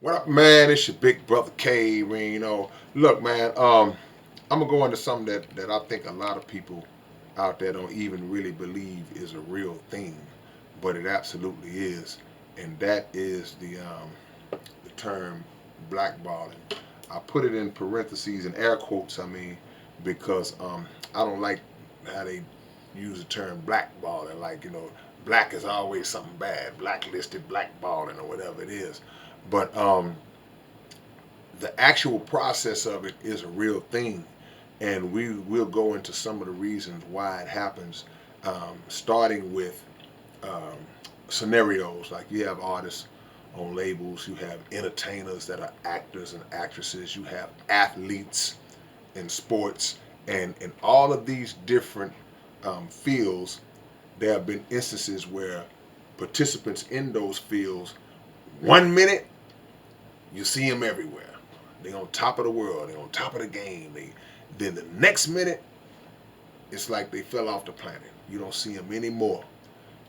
What up, man? It's your big brother K-Rino. Look, man, I'm gonna go into something that I think a lot of people out there don't even really believe is a real thing, but it absolutely is, and that is the term blackballing. I put it in parentheses and air quotes. I mean, because I don't like how they use the term blackballing. Like black is always something bad, blacklisted, blackballing, or whatever it is. But the actual process of it is a real thing, and we will go into some of the reasons why it happens, starting with um, scenarios like you have artists on labels, you have entertainers that are actors and actresses, you have athletes in sports, and in all of these different fields, there have been instances where participants in those fields, 1 minute you see them everywhere. They on top of the world. They on top of the game. Then the next minute, it's like they fell off the planet. You don't see them anymore.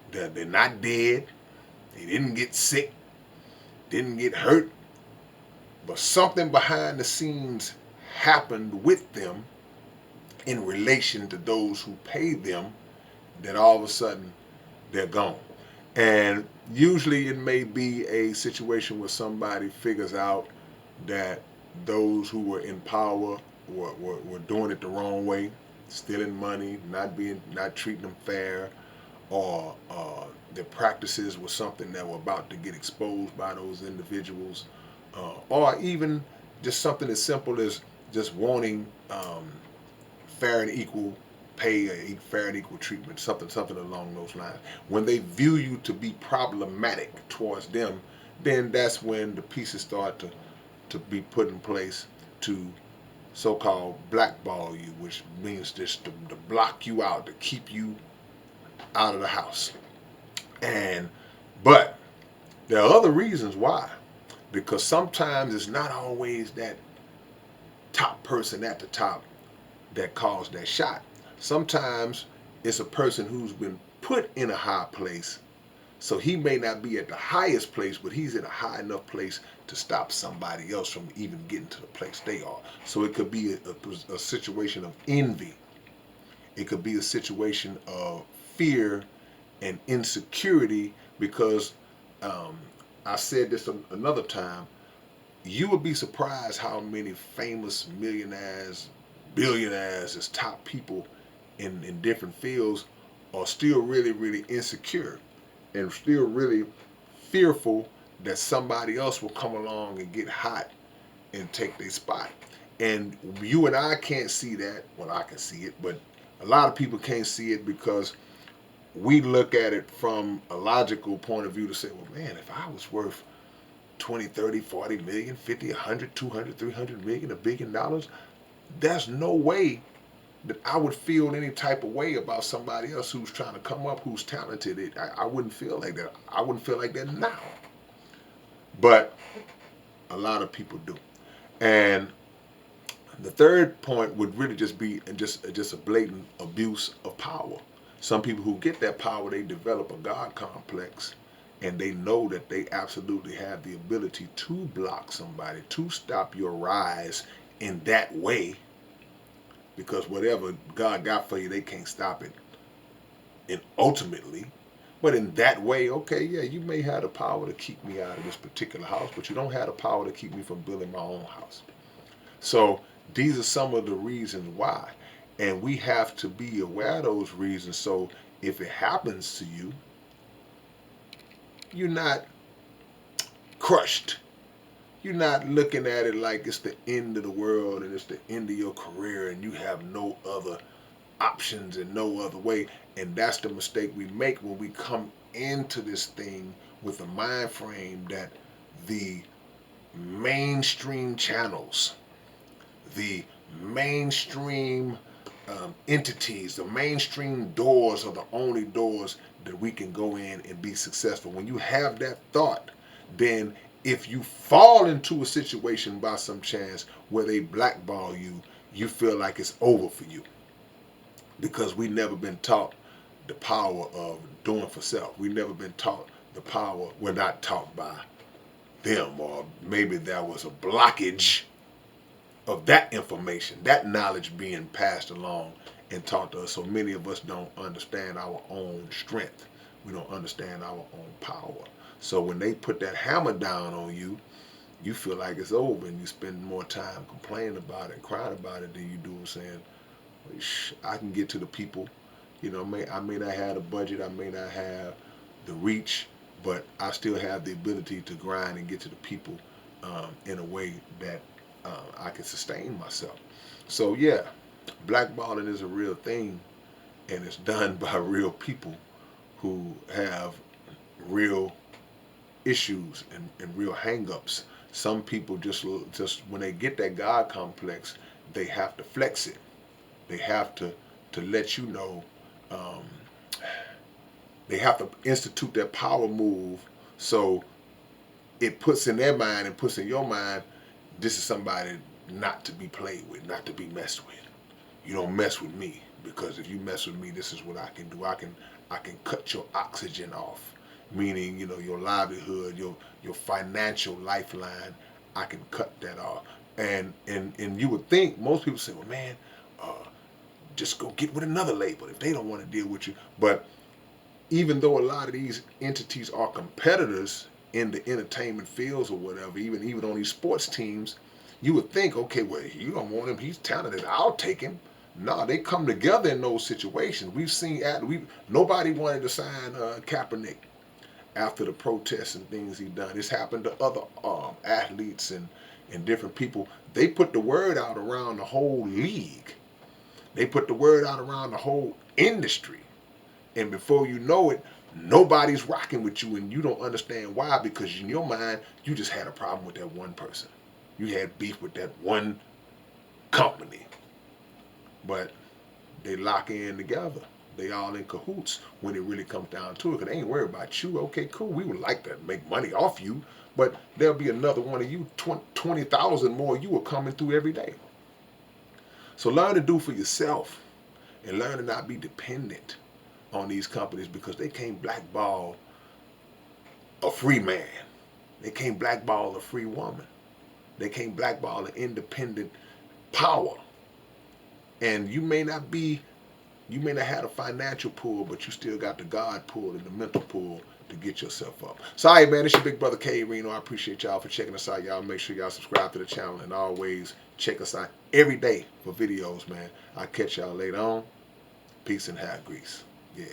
They're not dead. They didn't get sick. Didn't get hurt. But something behind the scenes happened with them in relation to those who paid them. That all of a sudden they're gone. And usually it may be a situation where somebody figures out that those who were in power were doing it the wrong way, stealing money, not treating them fair, or their practices were something that were about to get exposed by those individuals, or even just something as simple as just wanting fair and equal pay, or fair and equal treatment, something along those lines. When they view you to be problematic towards them, then that's when the pieces start to be put in place to so-called blackball you, which means just to block you out, to keep you out of the house. And but there are other reasons why, because sometimes it's not always that top person at the top that calls that shot. Sometimes it's a person who's been put in a high place, so he may not be at the highest place, but he's in a high enough place to stop somebody else from even getting to the place they are. So it could be a situation of envy. It could be a situation of fear and insecurity because um, I said this another time. You would be surprised how many famous millionaires, billionaires, as top people in different fields are still really, really insecure and still really fearful that somebody else will come along and get hot and take their spot. And you and I can't see that. Well, I can see it, but a lot of people can't see it because we look at it from a logical point of view to say, well, man, if I was worth 20, 30, 40 million, 50, 100, 200, 300 million, $1 billion, there's no way that I would feel any type of way about somebody else who's trying to come up, who's talented. I wouldn't feel like that. I wouldn't feel like that now. But a lot of people do. And the third point would really just be just a blatant abuse of power. Some people who get that power, they develop a God complex, and they know that they absolutely have the ability to block somebody, to stop your rise in that way, because whatever God got for you, they can't stop it. And ultimately, but in that way, okay, yeah, you may have the power to keep me out of this particular house, but you don't have the power to keep me from building my own house. So these are some of the reasons why. And we have to be aware of those reasons. So if it happens to you, you're not crushed. You're not looking at it like it's the end of the world and it's the end of your career and you have no other options and no other way. And that's the mistake we make when we come into this thing with a mind frame that the mainstream channels, the mainstream entities, the mainstream doors are the only doors that we can go in and be successful. When you have that thought, then if you fall into a situation by some chance where they blackball you, you feel like it's over for you because we never been taught the power of doing for self. We never been taught the power. We're not taught by them, or maybe there was a blockage of that information, that knowledge being passed along and taught to us. So many of us don't understand our own strength. We don't understand our own power. So when they put that hammer down on you, you feel like it's over, and you spend more time complaining about it, crying about it, than you do saying, I can get to the people. You know, I may not have the budget, I may not have the reach, but I still have the ability to grind and get to the people in a way that I can sustain myself. So yeah, blackballing is a real thing, and it's done by real people who have real issues and real hang-ups. Some people just when they get that God complex, they have to flex it. They have to let you know. Um, they have to institute that power move, so it puts in their mind and puts in your mind, this is somebody not to be played with, not to be messed with. You don't mess with me, because if you mess with me, this is what I can do. I can cut your oxygen off, meaning, you know, your livelihood, your financial lifeline. I can cut that off. And you would think, most people say, well, man, just go get with another label if they don't want to deal with you. But even though a lot of these entities are competitors in the entertainment fields or whatever, even on these sports teams, you would think, okay, well, you don't want him, he's talented, I'll take him. No, they come together in those situations. We've seen nobody wanted to sign Kaepernick after the protests and things he done. It's happened to other athletes and different people. They put the word out around the whole league. They put the word out around the whole industry. And before you know it, nobody's rocking with you, and you don't understand why, because in your mind, you just had a problem with that one person. You had beef with that one company. But they lock in together. They all in cahoots when it really comes down to it, because they ain't worried about you. Okay, cool, we would like to make money off you, but there'll be another one of you, 20,000 more you are coming through every day. So learn to do for yourself, and learn to not be dependent on these companies, because they can't blackball a free man. They can't blackball a free woman. They can't blackball an independent power. And you may not have a financial pull, but you still got the God pull and the mental pull to get yourself up. So, all right, man, it's your big brother K-Rino. I appreciate y'all for checking us out. Y'all make sure y'all subscribe to the channel, and always check us out every day for videos, man. I'll catch y'all later on. Peace and have grease. Yeah.